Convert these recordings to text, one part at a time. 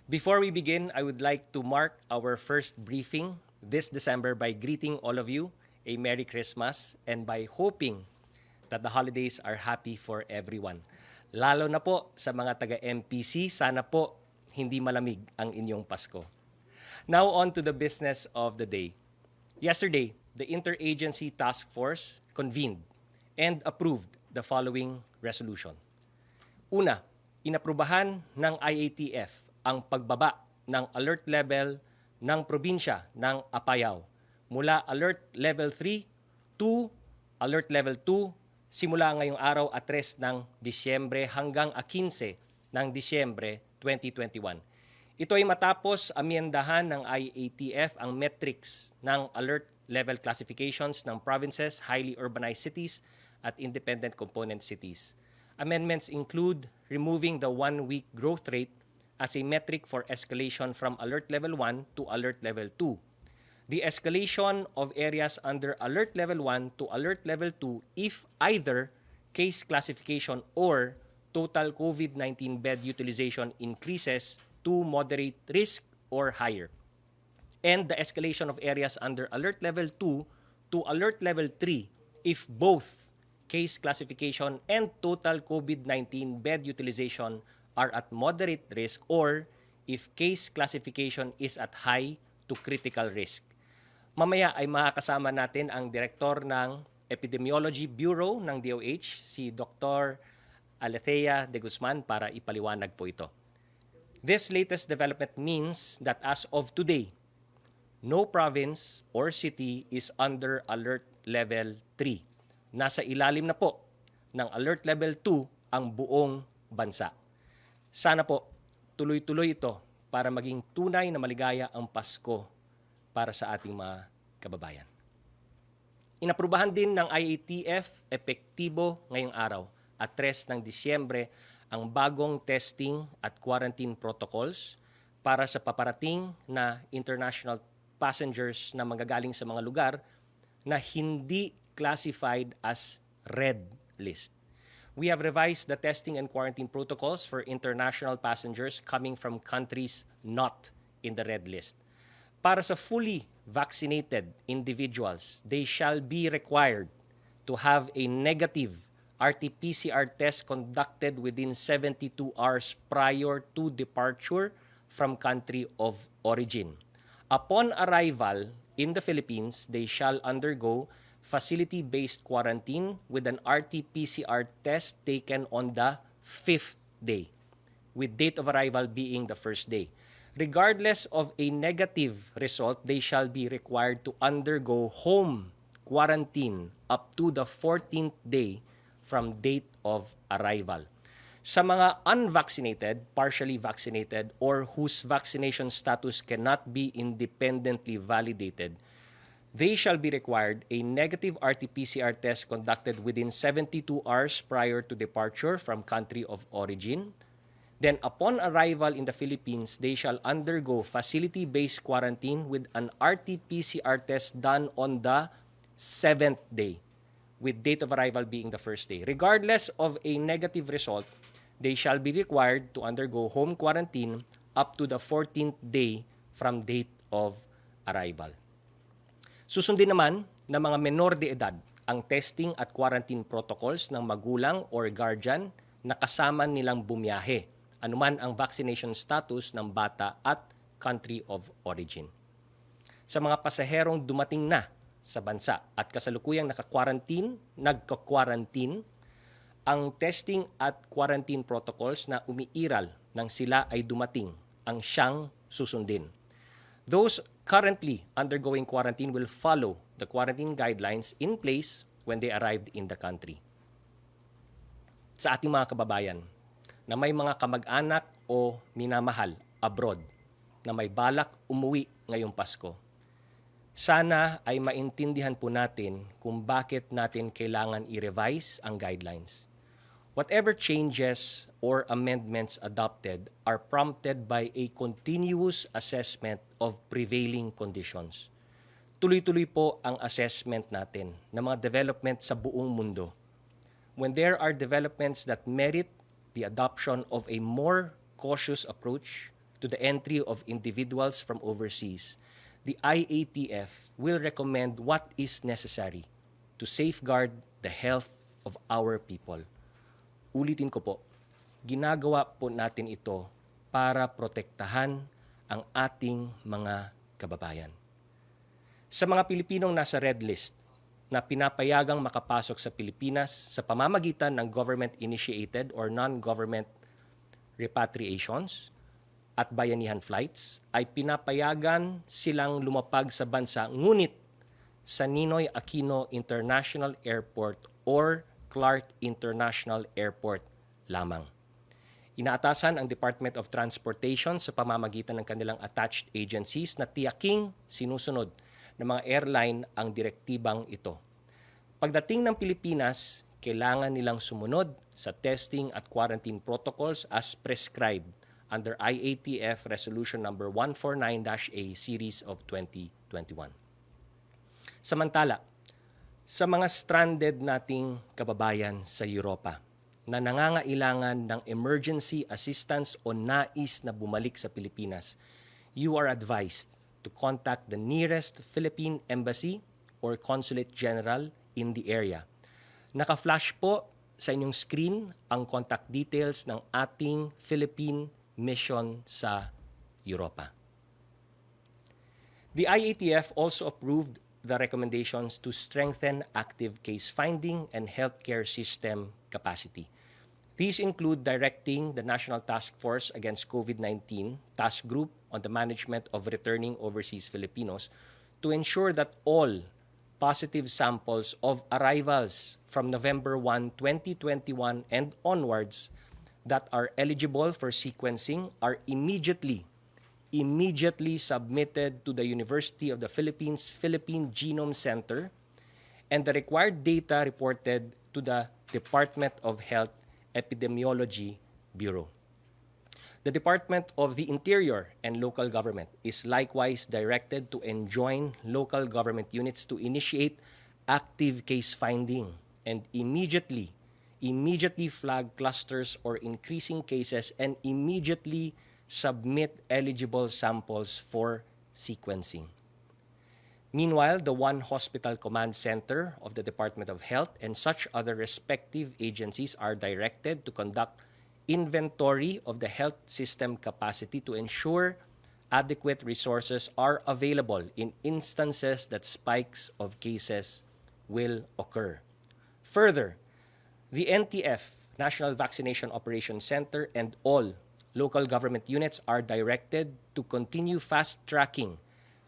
Before we begin, I would like to mark our first briefing this December by greeting all of you a Merry Christmas and by hoping that the holidays are happy for everyone. Lalo na po sa mga taga-MPC, sana po hindi malamig ang inyong Pasko. Now on to the business of the day. Yesterday, the Interagency Task Force convened and approved the following resolution. Una, inaprubahan ng IATF ang pagbaba ng alert level ng probinsya ng Apayao mula alert level 3 to alert level 2 simula ngayong araw at 3 ng Disyembre hanggang 15 ng Disyembre 2021. Ito ay matapos amyendahan ng IATF ang metrics ng alert level classifications ng provinces, highly urbanized cities at independent component cities. Amendments include removing the 1-week growth rate as a metric for escalation from alert level 1 to alert level 2. The escalation of areas under alert level 1 to alert level 2 if either case classification or total COVID-19 bed utilization increases to moderate risk or higher. And the escalation of areas under alert level 2 to alert level 3 if both case classification and total COVID-19 bed utilization are at moderate risk or if case classification is at high to critical risk. Mamaya ay makakasama natin ang Direktor ng Epidemiology Bureau ng DOH, si Dr. Alethea de Guzman, para ipaliwanag po ito. This latest development means that as of today, no province or city is under alert level 3. Nasa ilalim na po ng alert level 2 ang buong bansa. Sana po tuloy-tuloy ito para maging tunay na maligaya ang Pasko para sa ating mga kababayan. Inaprubahan din ng IATF epektibo ngayong araw at 3 ng Disyembre ang bagong testing at quarantine protocols para sa paparating na international passengers na manggagaling sa mga lugar na hindi classified as red list. We have revised the testing and quarantine protocols for international passengers coming from countries not in the red list. Para sa fully vaccinated individuals, they shall be required to have a negative RT-PCR test conducted within 72 hours prior to departure from country of origin. Upon arrival in the Philippines, they shall undergo facility-based quarantine with an RT-PCR test taken on the 5th day, with date of arrival being the 1st day. Regardless of a negative result, they shall be required to undergo home quarantine up to the 14th day from date of arrival. Sa mga unvaccinated, partially vaccinated, or whose vaccination status cannot be independently validated, they shall be required a negative RT-PCR test conducted within 72 hours prior to departure from country of origin. Then upon arrival in the Philippines, they shall undergo facility-based quarantine with an RT-PCR test done on the 7th day, with date of arrival being the 1st day. Regardless of a negative result, they shall be required to undergo home quarantine up to the 14th day from date of arrival. Susundin naman ng mga menor de edad ang testing at quarantine protocols ng magulang or guardian na kasama nilang bumiyahe, anuman ang vaccination status ng bata at country of origin. Sa mga pasaherong dumating na sa bansa at kasalukuyang nagka-quarantine, ang testing at quarantine protocols na umiiral nang sila ay dumating ang siyang susundin. Those currently undergoing quarantine will follow the quarantine guidelines in place when they arrived in the country. Sa ating mga kababayan na may mga kamag-anak o minamahal abroad na may balak umuwi ngayong Pasko, sana ay maintindihan po natin kung bakit natin kailangan i-revise ang guidelines. Whatever changes or amendments adopted are prompted by a continuous assessment of prevailing conditions. Tuloy-tuloy po ang assessment natin ng mga development sa buong mundo. When there are developments that merit the adoption of a more cautious approach, to the entry of individuals from overseas, the IATF will recommend what is necessary to safeguard the health of our people. Ulitin ko po, ginagawa po natin ito para protektahan ang ating mga kababayan. Sa mga Pilipinong nasa red list na pinapayagang makapasok sa Pilipinas sa pamamagitan ng government-initiated or non-government repatriations at bayanihan flights, ay pinapayagan silang lumapag sa bansa ngunit sa Ninoy Aquino International Airport or Clark International Airport lamang. Inaatasan ang Department of Transportation sa pamamagitan ng kanilang attached agencies na tiyaking sinusunod ng mga airline ang direktibang ito. Pagdating ng Pilipinas, kailangan nilang sumunod sa testing at quarantine protocols as prescribed under IATF Resolution number 149-A Series of 2021. Samantala, sa mga stranded nating kababayan sa Europa na nangangailangan ng emergency assistance o nais na bumalik sa Pilipinas, you are advised to contact the nearest Philippine Embassy or Consulate General in the area. Naka-flash po sa inyong screen ang contact details ng ating Philippine mission sa Europa. The IATF also approved the recommendations to strengthen active case finding and healthcare system capacity. These include directing the National Task Force Against COVID-19 Task Group on the Management of Returning Overseas Filipinos to ensure that all positive samples of arrivals from November 1, 2021 and onwards that are eligible for sequencing are immediately submitted to the University of the Philippines Philippine Genome Center and the required data reported to the Department of Health Epidemiology Bureau. The Department of the Interior and Local Government is likewise directed to enjoin local government units to initiate active case finding and immediately flag clusters or increasing cases and immediately submit eligible samples for sequencing. Meanwhile, the One Hospital Command Center of the Department of Health and such other respective agencies are directed to conduct inventory of the health system capacity to ensure adequate resources are available in instances that spikes of cases will occur. Further, the NTF, National Vaccination Operations Center, and all local government units are directed to continue fast-tracking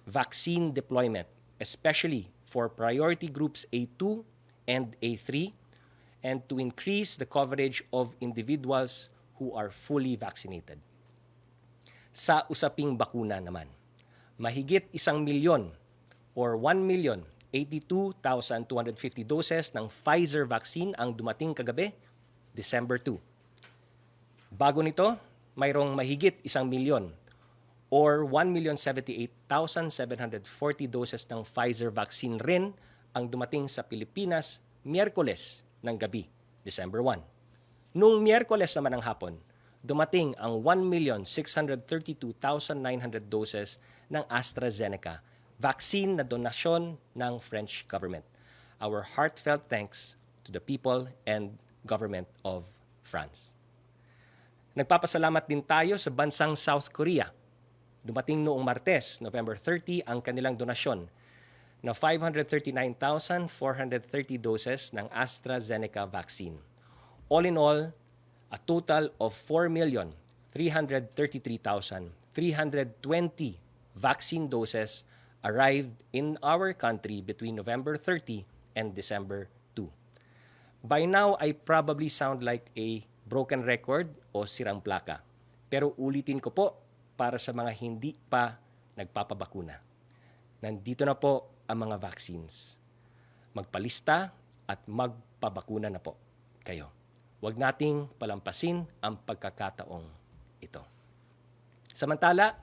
vaccine deployment, especially for priority groups A2 and A3, and to increase the coverage of individuals who are fully vaccinated. Sa usaping bakuna naman, mahigit 1 milyon or 1,082,250 doses ng Pfizer vaccine ang dumating kagabi, December 2. Bago nito, mayroong mahigit 1 milyon or 1,078,740 doses ng Pfizer vaccine rin ang dumating sa Pilipinas Miyerkules ng gabi, December 1. Noong Miyerkules naman ng hapon, dumating ang 1,632,900 doses ng AstraZeneca vaccine na donasyon ng French government. Our heartfelt thanks to the people and government of France. Nagpapasalamat din tayo sa bansang South Korea. Dumating noong Martes, November 30, ang kanilang donasyon na 539,430 doses ng AstraZeneca vaccine. All in all, a total of 4,333,320 vaccine doses arrived in our country between November 30 and December 2. By now, I probably sound like a broken record o sirang plaka. Pero ulitin ko po para sa mga hindi pa nagpapabakuna. Nandito na po ang mga vaccines. Magpalista at magpabakuna na po kayo. Huwag nating palampasin ang pagkakataong ito. Samantala,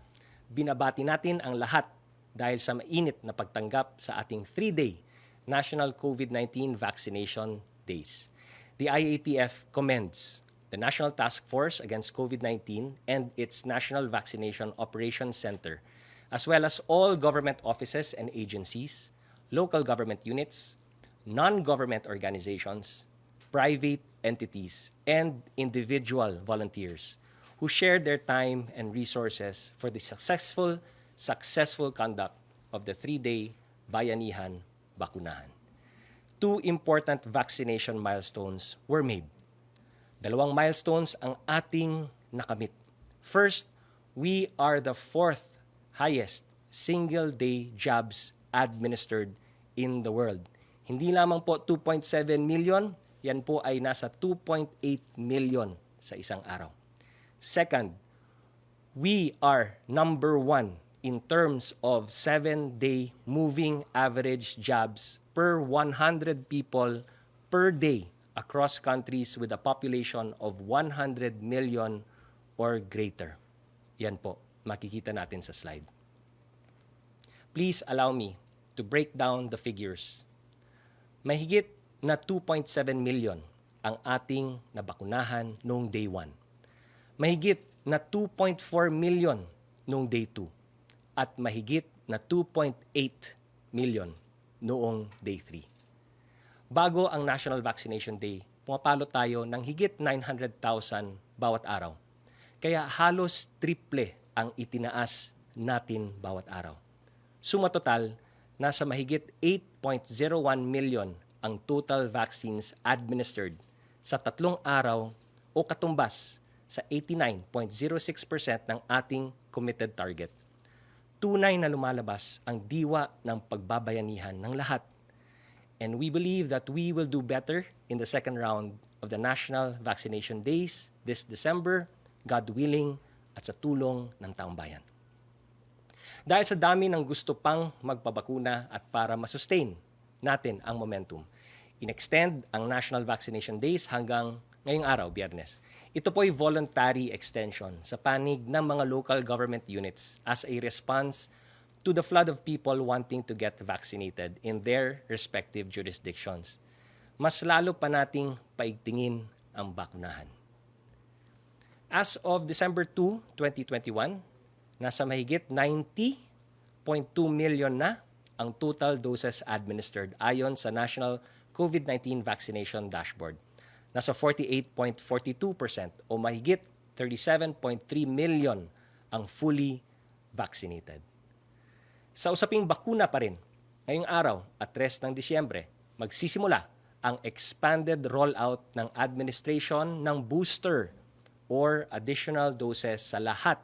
binabati natin ang lahat dahil sa mainit na pagtanggap sa ating 3-day National COVID-19 Vaccination Days. The IATF commends the the National Task Force Against COVID-19 and its National Vaccination Operations Center, as well as all government offices and agencies, local government units, non-government organizations, private entities, and individual volunteers who shared their time and resources for the successful conduct of the 3-day Bayanihan Bakunahan. 2 important vaccination milestones were made. 2 milestones ang ating nakamit. First, we are the 4th highest single-day jabs administered in the world. Hindi lamang po 2.7 million, yan po ay nasa 2.8 million sa isang araw. Second, we are number 1 in terms of 7-day moving average jabs per 100 people per day across countries with a population of 100 million or greater. Yan po, makikita natin sa slide. Please allow me to break down the figures. Mahigit na 2.7 million ang ating nabakunahan noong day 1. Mahigit na 2.4 million noong day 2 at mahigit na 2.8 million noong day 3. Bago ang National Vaccination Day, pumapalo tayo ng higit 900,000 bawat araw. Kaya halos triple ang itinaas natin bawat araw. Suma total, nasa mahigit 8.01 million ang total vaccines administered sa 3 araw o katumbas sa 89.06% ng ating committed target. Tunay na lumalabas ang diwa ng pagbabayanihan ng lahat. And we believe that we will do better in the second round of the National Vaccination Days this December, God willing, at sa tulong ng taong bayan. Dahil sa dami ng gusto pang magpabakuna at para masustain natin ang momentum, in-extend ang National Vaccination Days hanggang ngayong araw, Biyernes. Ito po'y voluntary extension sa panig ng mga local government units as a response to the flood of people wanting to get vaccinated in their respective jurisdictions. Mas lalo pa nating paigtingin ang bakunahan. As of December 2, 2021, nasa mahigit 90.2 million na ang total doses administered ayon sa National COVID-19 Vaccination Dashboard. Nasa 48.42% o mahigit 37.3 million ang fully vaccinated. Sa usaping bakuna pa rin, ngayong araw at 3 ng Disyembre, magsisimula ang expanded rollout ng administration ng booster or additional doses sa lahat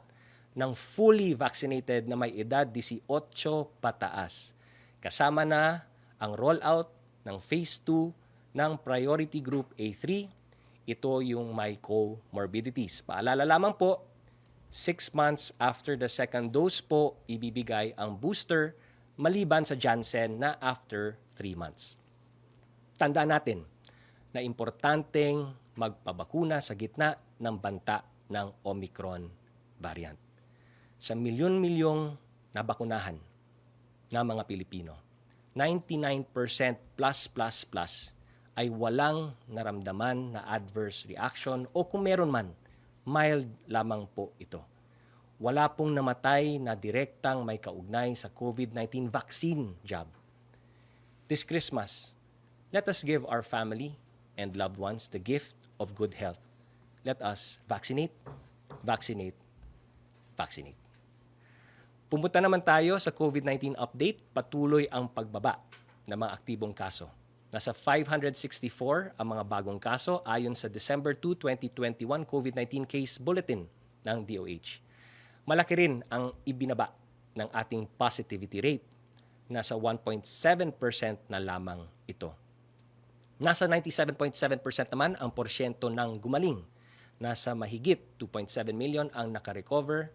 ng fully vaccinated na may edad 18 pataas. Kasama na ang rollout ng Phase 2 ng Priority Group A3, ito yung may comorbidities. Paalala lamang po, 6 months after the second dose po, ibibigay ang booster maliban sa Janssen na after 3 months. Tandaan natin na importanteng magpabakuna sa gitna ng banta ng Omicron variant. Sa milyon-milyong nabakunahan na mga Pilipino, 99% plus ay walang naramdaman na adverse reaction o kung meron man, mild lamang po ito. Wala pong namatay na direktang may kaugnay sa COVID-19 vaccine jab. This Christmas, let us give our family and loved ones the gift of good health. Let us vaccinate, vaccinate, vaccinate. Pumunta naman tayo sa COVID-19 update, patuloy ang pagbaba ng mga aktibong kaso. Nasa 564 ang mga bagong kaso ayon sa December 2, 2021 COVID-19 case bulletin ng DOH. Malaki rin ang ibinaba ng ating positivity rate. Nasa 1.7% na lamang ito. Nasa 97.7% naman ang porsyento ng gumaling. Nasa mahigit 2.7 million ang nakarecover,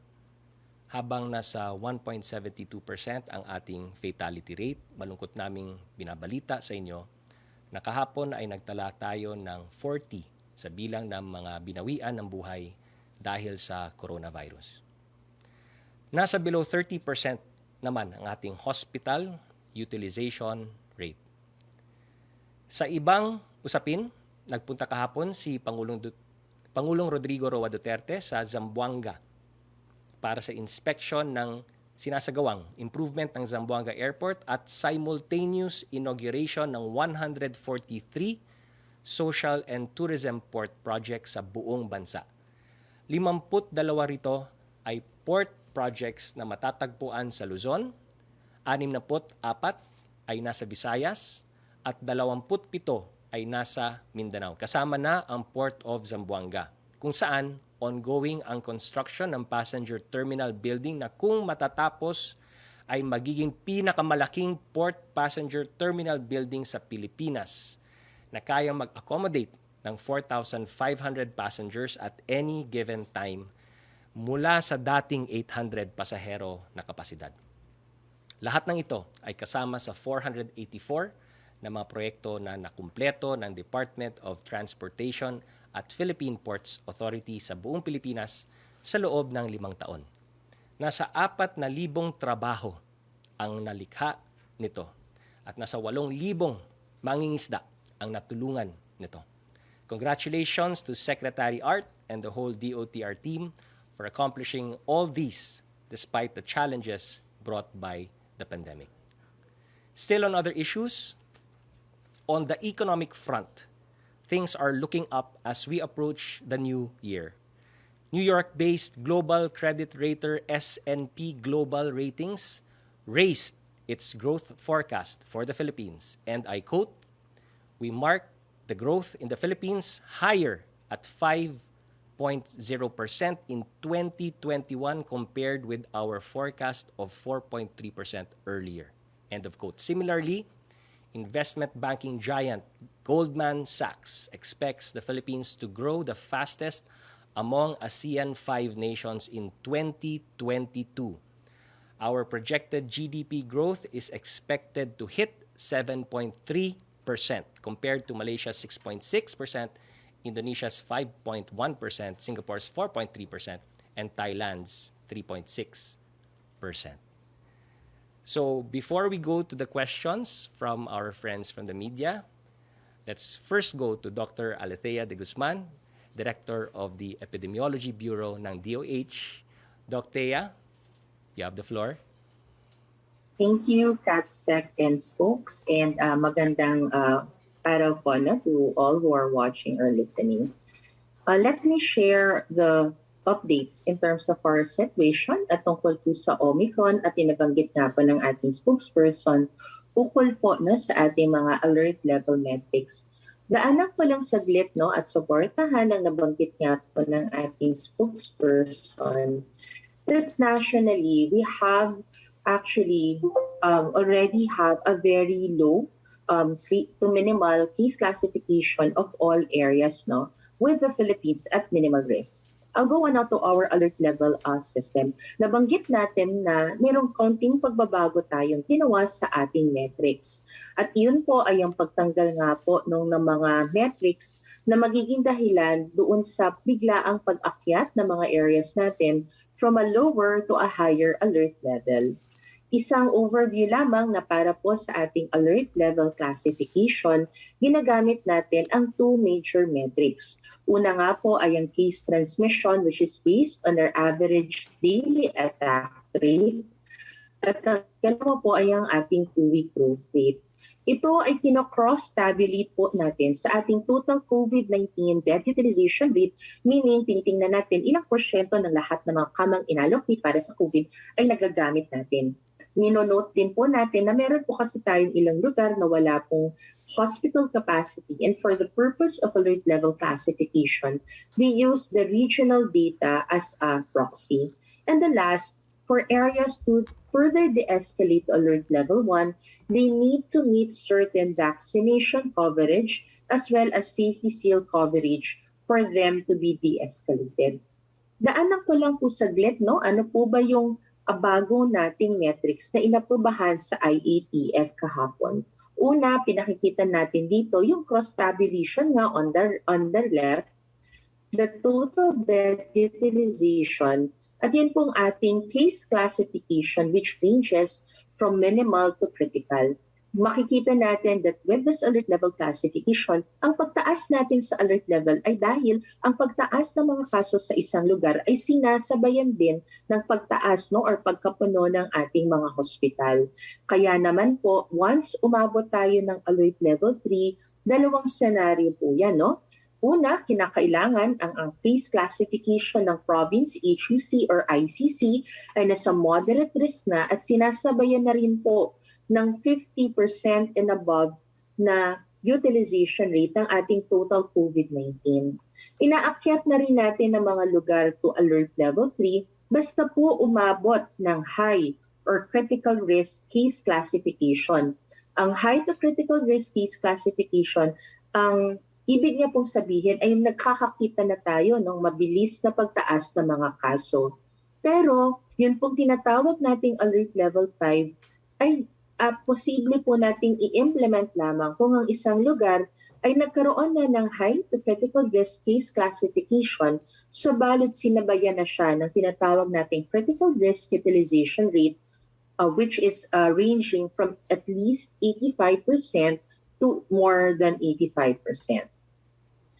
habang nasa 1.72% ang ating fatality rate. Malungkot naming binabalita sa inyo na kahapon ay nagtala tayo ng 40 sa bilang ng mga binawian ng buhay dahil sa coronavirus. Nasa below 30% naman ang ating hospital utilization rate. Sa ibang usapin, nagpunta kahapon si Pangulong Rodrigo Roa Duterte sa Zamboanga para sa inspection ng sinasagawang improvement ng Zamboanga Airport at simultaneous inauguration ng 143 social and tourism port projects sa buong bansa. 52 rito ay port projects na matatagpuan sa Luzon, 64 ay nasa Visayas, at 27 ay nasa Mindanao. Kasama na ang Port of Zamboanga, kung saan ongoing ang construction ng passenger terminal building na kung matatapos ay magiging pinakamalaking port passenger terminal building sa Pilipinas na kayang mag-accommodate ng 4,500 passengers at any given time mula sa dating 800 pasahero na kapasidad. Lahat ng ito ay kasama sa 484 na mga proyekto na nakumpleto ng Department of Transportation at Philippine Ports Authority sa buong Pilipinas sa loob ng 5 taon. Nasa 4,000 trabaho ang nalikha nito at nasa 8,000 mangingisda ang natulungan nito. Congratulations to Secretary Art and the whole DOTR team for accomplishing all these despite the challenges brought by the pandemic. Still on other issues, on the economic front, things are looking up as we approach the new year. New York-based global credit rater S&P Global Ratings raised its growth forecast for the Philippines, and I quote, "We mark the growth in the Philippines higher at 5.0% in 2021 compared with our forecast of 4.3% earlier." End of quote. Similarly, investment banking giant Goldman Sachs expects the Philippines to grow the fastest among ASEAN 5 nations in 2022. Our projected GDP growth is expected to hit 7.3% compared to Malaysia's 6.6%, Indonesia's 5.1%, Singapore's 4.3%, and Thailand's 3.6%. So before we go to the questions from our friends from the media, let's first go to Dr. Alethea de Guzman, Director of the Epidemiology Bureau ng DOH. Dr. Thea, you have the floor. Thank you, Capsec and Spokes, and magandang araw po to all who are watching or listening. Let me share the updates in terms of our situation at tungkol po sa Omicron at inabanggit nga po ng ating spokesperson ukol po sa ating mga alert level metrics. Daanan ko lang saglit at suportahan ang nabanggit nga po ng ating spokesperson that nationally we have actually already have a very low to minimal case classification of all areas with the Philippines at minimal risk. I'll go on now to our alert level system. Nabanggit natin na mayroong konting pagbabago tayong ginawa sa ating metrics. At iyon po ay ang pagtanggal nga po ng mga metrics na magiging dahilan doon sa biglaang pag-akyat ng mga areas natin from a lower to a higher alert level. Isang overview lamang na para po sa ating alert level classification, ginagamit natin ang 2 major metrics. Una nga po ay ang case transmission, which is based on our average daily attack rate. At ang kalawa po ay ang ating 2-week growth rate. Ito ay kino-cross-tabulate po natin sa ating total COVID-19 bed utilization rate, meaning tinitingnan natin ilang porsyento ng lahat ng mga kamang inallocate para sa COVID ay nagagamit natin. Ninonote din po natin na meron po kasi tayong ilang lugar na wala pong hospital capacity, and for the purpose of alert level classification, we use the regional data as a proxy. And the last, for areas to further de-escalate alert level 1, they need to meet certain vaccination coverage as well as safety seal coverage for them to be de-escalated. Daanan ko lang po saglit, ano po ba yung bago nating metrics na inaprubahan sa IATF kahapon. Una, pinakikita natin dito yung cross-tabulation nga on the left, the total bed utilization, at yun pong ating case classification which ranges from minimal to critical. makikita natin that with this alert level classification, ang pagtaas natin sa alert level ay dahil ang pagtaas ng mga kaso sa isang lugar ay sinasabayan din ng pagtaas or pagkapuno ng ating mga hospital. Kaya naman po, once umabot tayo ng alert level 3, dalawang scenario po yan. Una, kinakailangan ang case classification ng province, HUC or ICC ay nasa moderate risk na at sinasabayan na rin po ng 50% and above na utilization rate ng ating total COVID-19. Inaakyat na rin natin ang mga lugar to alert level 3 basta po umabot ng high or critical risk case classification. Ang high to critical risk case classification, ang ibig niya pong sabihin ay nagkakakita na tayo ng mabilis na pagtaas ng mga kaso. Pero yun pong tinatawag nating alert level 5 ay posible po nating i-implement lamang kung ang isang lugar ay nagkaroon na ng high to critical risk case classification, subalit sinabayan na siya ng tinatawag nating critical risk utilization rate, which is ranging from at least 85% to more than 85%.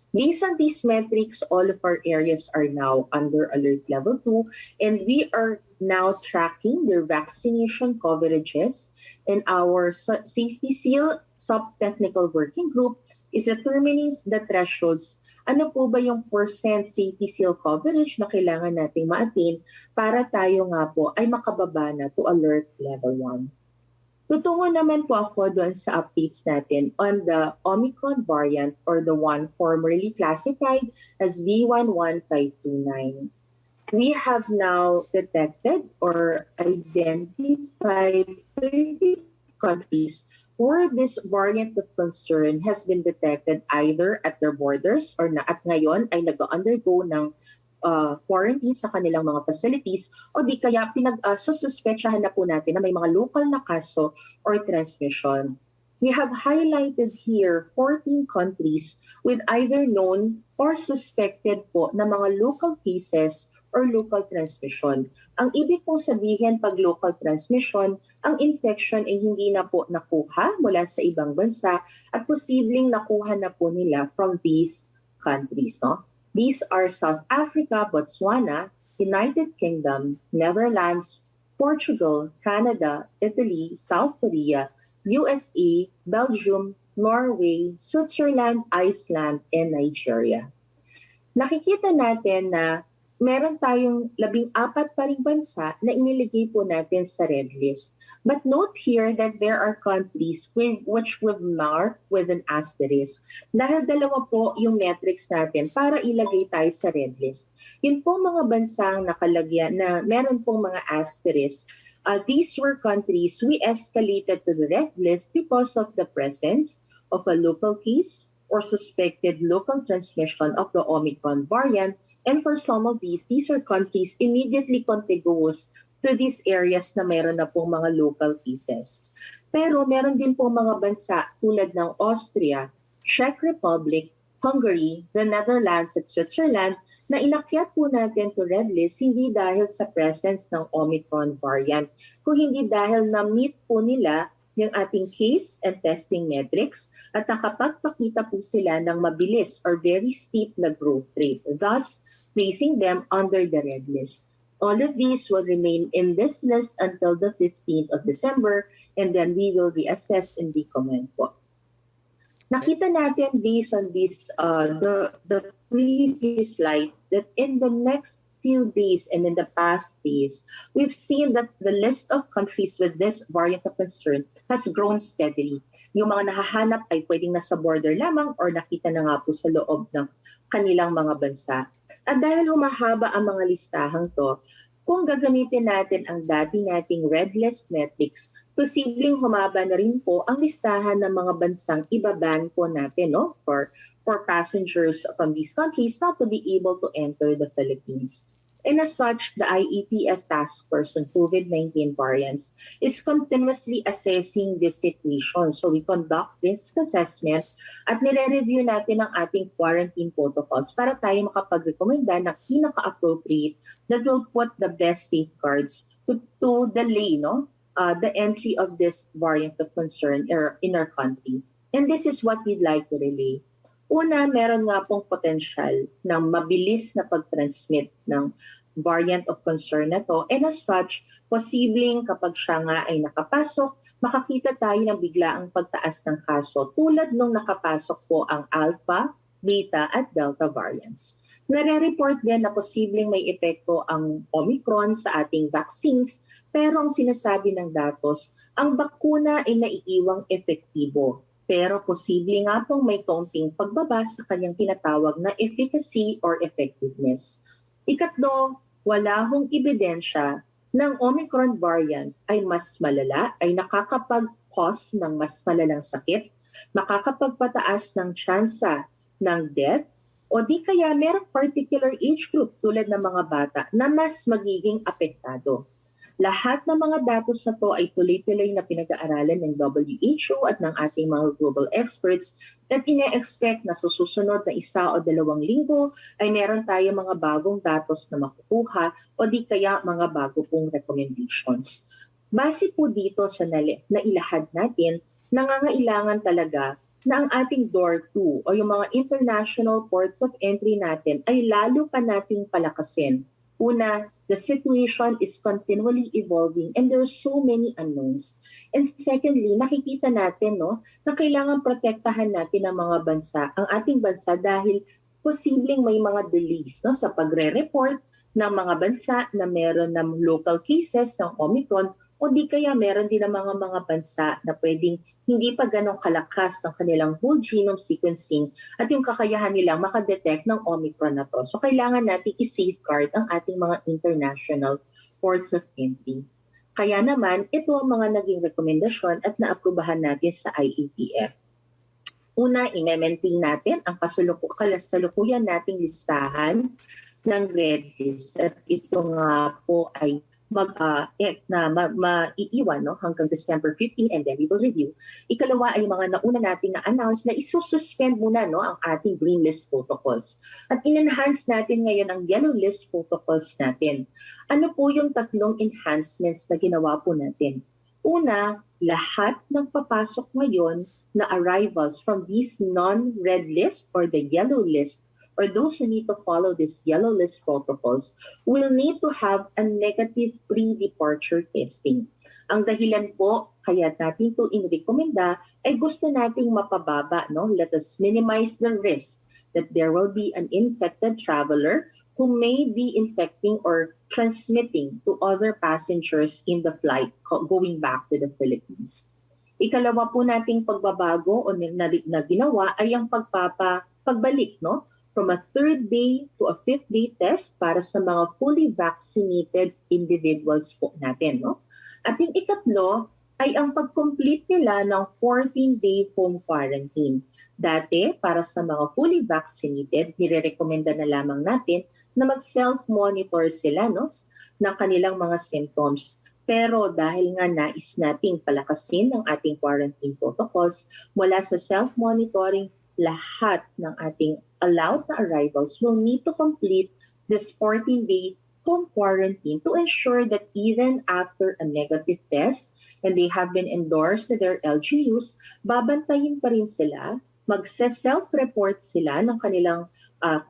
Based on these metrics, all of our areas are now under alert level 2, and we are now tracking their vaccination coverages, and our safety seal sub-technical working group is determining the thresholds. Ano po ba yung percent safety seal coverage na kailangan nating ma-attain para tayo nga po ay makababa na to alert level 1. Tutungo naman po ako doon sa updates natin on the Omicron variant or the one formerly classified as V11529. We have now detected or identified 30 countries where this variant of concern has been detected either at their borders or at ngayon ay nag-undergo ng quarantine sa kanilang mga facilities o di kaya pinag-suspetsyahan na po natin na may mga local na kaso or transmission. We have highlighted here 14 countries with either known or suspected po na mga local cases or local transmission. Ang ibig pong sabihin pag local transmission, ang infection ay hindi na po nakuha mula sa ibang bansa at posibleng nakuha na po nila from these countries. These are South Africa, Botswana, United Kingdom, Netherlands, Portugal, Canada, Italy, South Korea, USA, Belgium, Norway, Switzerland, Iceland, and Nigeria. Nakikita natin na meron tayong 14 pa ring bansa na iniligay po natin sa red list. But note here that there are countries which we've marked with an asterisk. Dahil dalawa po yung metrics natin para ilagay tayo sa red list. Yun po mga bansang nakalagyan na meron pong mga asterisk. These were countries we escalated to the red list because of the presence of a local case or suspected local transmission of the Omicron variant. And for some of these are countries immediately contiguous to these areas na meron na pong mga local cases. Pero meron din pong mga bansa tulad ng Austria, Czech Republic, Hungary, the Netherlands at Switzerland na inakyat po natin to red list hindi dahil sa presence ng Omicron variant, kung hindi dahil na-meet po nila yung ating case and testing metrics at nakapagpakita po sila ng mabilis or very steep na growth rate, thus placing them under the red list. All of these will remain in this list until the 15th of December, and then we will reassess and recommend po. Nakita natin based on this, the previous slide, that in the next few days and in the past days, we've seen that the list of countries with this variant of concern has grown steadily. Yung mga nahahanap ay pwedeng nasa border lamang or nakita na nga po sa loob ng kanilang mga bansa. At dahil humahaba ang mga listahang to, kung gagamitin natin ang dati nating red list metrics, posibleng humaba na rin po ang listahan ng mga bansang ibaban po natin for passengers from these countries not to be able to enter the Philippines. And as such, the IETF Task Force on COVID-19 variants is continuously assessing this situation. So we conduct risk assessment at nire-review natin ang ating quarantine protocols para tayo makapag-recommenda na pinaka-appropriate that will put the best safeguards to delay the entry of this variant of concern in our country. And this is what we'd like to relay. Una, meron nga pong potensyal ng mabilis na pag-transmit ng variant of concern na to. And as such, posibleng kapag siya nga ay nakapasok, makakita tayo ng biglaang pagtaas ng kaso tulad nung nakapasok po ang Alpha, Beta at Delta variants. Nare-report din na posibleng may epekto ang Omicron sa ating vaccines, pero ang sinasabi ng datos, ang bakuna ay naiiwang epektibo. Pero posible nga pong may kaunting pagbaba sa kanyang tinatawag na efficacy or effectiveness. Ikatlo, wala hong ebidensya ng Omicron variant ay mas malala, ay nakakapag-cause ng mas malalang sakit, makakapagpataas ng tsansa ng death, o di kaya merong particular age group tulad ng mga bata na mas magiging apektado. Lahat ng mga datos na to ay tuloy-tuloy na pinag-aaralan ng WHO at ng ating mga global experts at ine-expect na sa susunod na 1 o 2 linggo ay meron tayo mga bagong datos na makukuha o di kaya mga bago pong recommendations. Base po dito sa nailahad natin, nangangailangan talaga na ang ating door 2 o yung mga international ports of entry natin ay lalo pa nating palakasin. Una, the situation is continually evolving and there are so many unknowns. And secondly, nakikita natin na kailangan protektahan natin ang mga bansa, ang ating bansa dahil posibleng may mga delays sa pagre-report ng mga bansa na meron ng local cases ng Omicron o di kaya meron din ng mga bansa na pwedeng hindi pa ganong kalakas ang kanilang whole genome sequencing at yung kakayahan nilang makadetect ng Omicron na to. So kailangan natin i-safeguard ang ating mga international ports of entry. Kaya naman, ito ang mga naging rekomendasyon at naaprubahan natin sa IATF. Una, i-maintain natin ang kasalukuyan nating listahan ng red list at ito nga po ay maiiwan hanggang December 15 and then we will review. Ikalawa ay mga nauna nating na-announce na isususpend muna ang ating green list protocols. At in-enhance natin ngayon ang yellow list protocols natin. Ano po yung 3 enhancements na ginawa po natin? Una, lahat ng papasok ngayon na arrivals from these non-red list or the yellow list or those who need to follow these yellow list protocols will need to have a negative pre-departure testing. Ang dahilan po, kaya natin ito inirekomenda, ay gusto nating mapababa. Let us minimize the risk that there will be an infected traveler who may be infecting or transmitting to other passengers in the flight going back to the Philippines. Ikalawa po nating pagbabago o na ginawa ay ang pagbalik, from a 3rd day to a 5th day test para sa mga fully vaccinated individuals po natin. At yung ikatlo ay ang pag-complete nila ng 14-day home quarantine. Dati, para sa mga fully vaccinated, nire-recommenda na lamang natin na mag-self-monitor sila ng kanilang mga symptoms. Pero dahil nga nais nating palakasin ang ating quarantine protocols, mula sa self-monitoring, lahat ng ating allowed na arrivals will need to complete this 14-day home quarantine to ensure that even after a negative test and they have been endorsed to their LGUs, babantayin pa rin sila, magse-self-report sila ng kanilang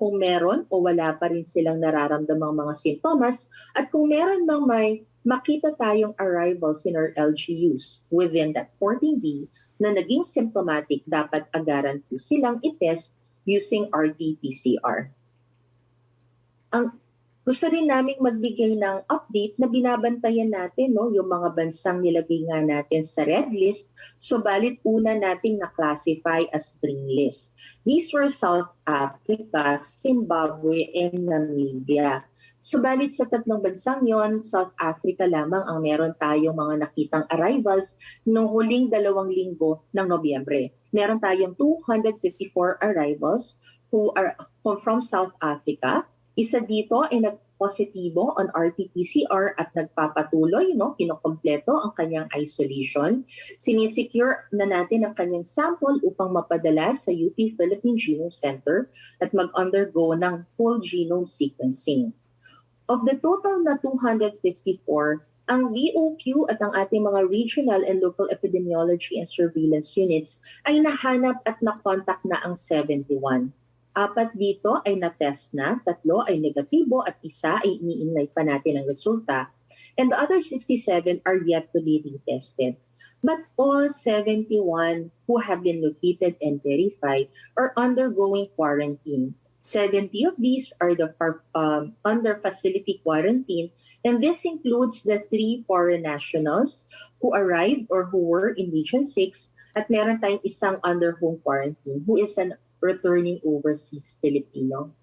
kung meron o wala pa rin silang nararamdamang mga sintomas at kung meron bang may makita tayong arrivals in our LGUs within that 14-day na naging symptomatic, dapat agaran po silang itest using RT-PCR. Ang gusto rin naming magbigay ng update na binabantayan natin yung mga bansang nilagay nga natin sa red list, subalit una nating na-classify as green list. These were South Africa, Zimbabwe, and Namibia. Subalit sa 3 bansang yon, South Africa lamang ang meron tayong mga nakitang arrivals noong huling 2 linggo ng Nobyembre. Meron tayong 254 arrivals who are from South Africa. Isa dito ay nagpositibo on RT-PCR at nagpapatuloy, kinokompleto ang kanyang isolation. Sinisecure na natin ang kanyang sample upang mapadala sa UP Philippine Genome Center at mag-undergo ng whole genome sequencing. Of the total na 254, ang VOQ at ang ating mga regional and local epidemiology and surveillance units ay nahanap at na-contact na ang 71. 4 dito ay na-test na, 3 ay negatibo at 1 ay iniinlay pa natin ang resulta. And the other 67 are yet to be retested. But all 71 who have been located and verified are undergoing quarantine. 70 of these are under facility quarantine, and this includes the 3 foreign nationals who arrived or who were in Region 6, at meron tayong isang under home quarantine who is an returning overseas Filipino.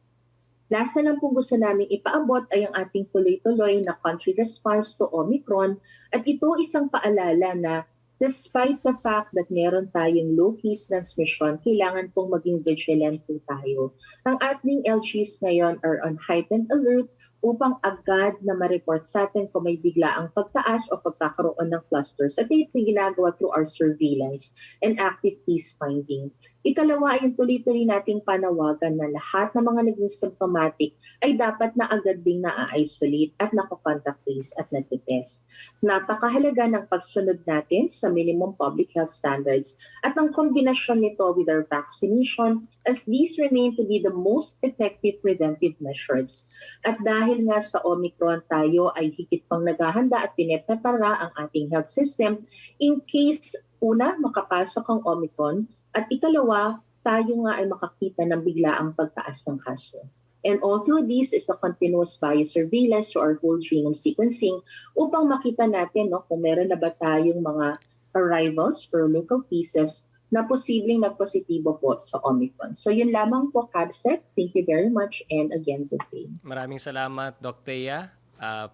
Last na lang pong gusto namin ipaabot ay ang ating tuloy-tuloy na country response to Omicron, at ito isang paalala na despite the fact that meron tayong low case transmission, kailangan pong maging vigilant po tayo. Ang ating LGs ngayon are on heightened alert upang agad na ma-report sa atin kung may biglaang pagtaas o pagkakaroon ng clusters. At ito ginagawa through our surveillance and active case finding. Ikalawa ay yung tuloy-tuloy nating panawagan na lahat ng mga naging symptomatic ay dapat na agad ding na-isolate at nakakontact trace at natitest. Napakahalaga ng pagsunod natin sa minimum public health standards at ang kombinasyon nito with our vaccination, as these remain to be the most effective preventive measures. At dahil nga sa Omicron, tayo ay higit pang naghahanda at pineprepara ang ating health system in case una makapasok ang Omicron, at ikalawa, tayo nga ay makakita ng biglaang pagtaas ng kaso. And all through this is a continuous biosurveillance to our whole genome sequencing upang makita natin kung meron na ba tayong mga arrivals or local cases na posibleng nagpositibo po sa Omicron. So yun lamang po, Kabsec. Thank you very much, and again, good day. Maraming salamat, Doc Thea.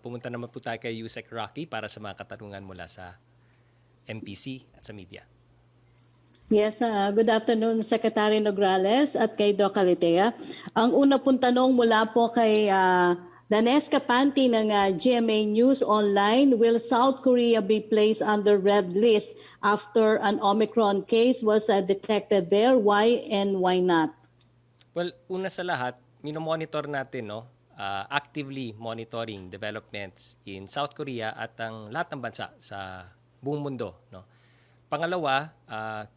Pumunta naman po tayo kay Yusek Rocky para sa mga katanungan mula sa MPC at sa media. Yes, good afternoon, Secretary Nograles at kay Doc Alitea. Ang una pong tanong mula po kay Danesca Panti ng GMA News Online, will South Korea be placed under red list after an Omicron case was detected there? Why and why not? Well, una sa lahat, minomonitor natin, actively monitoring developments in South Korea at ang lahat ng bansa sa buong mundo, Pangalawa,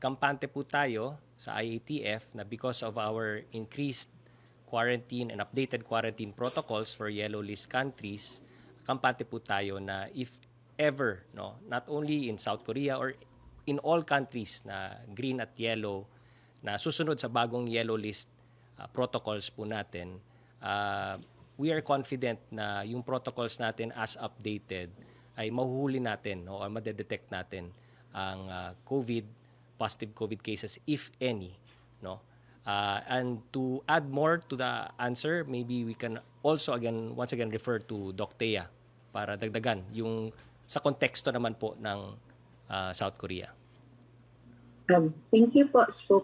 kampante po tayo sa IATF na because of our increased quarantine and updated quarantine protocols for yellow list countries, kampante po tayo na if ever, not only in South Korea or in all countries na green at yellow, na susunod sa bagong yellow list protocols po natin, we are confident na yung protocols natin as updated ay mahuhuli natin o madedetect natin ang positive COVID cases, if any, and to add more to the answer, maybe we can also once again refer to Doc Thea para dagdagan yung sa konteksto naman po ng South Korea. Thank you po, So,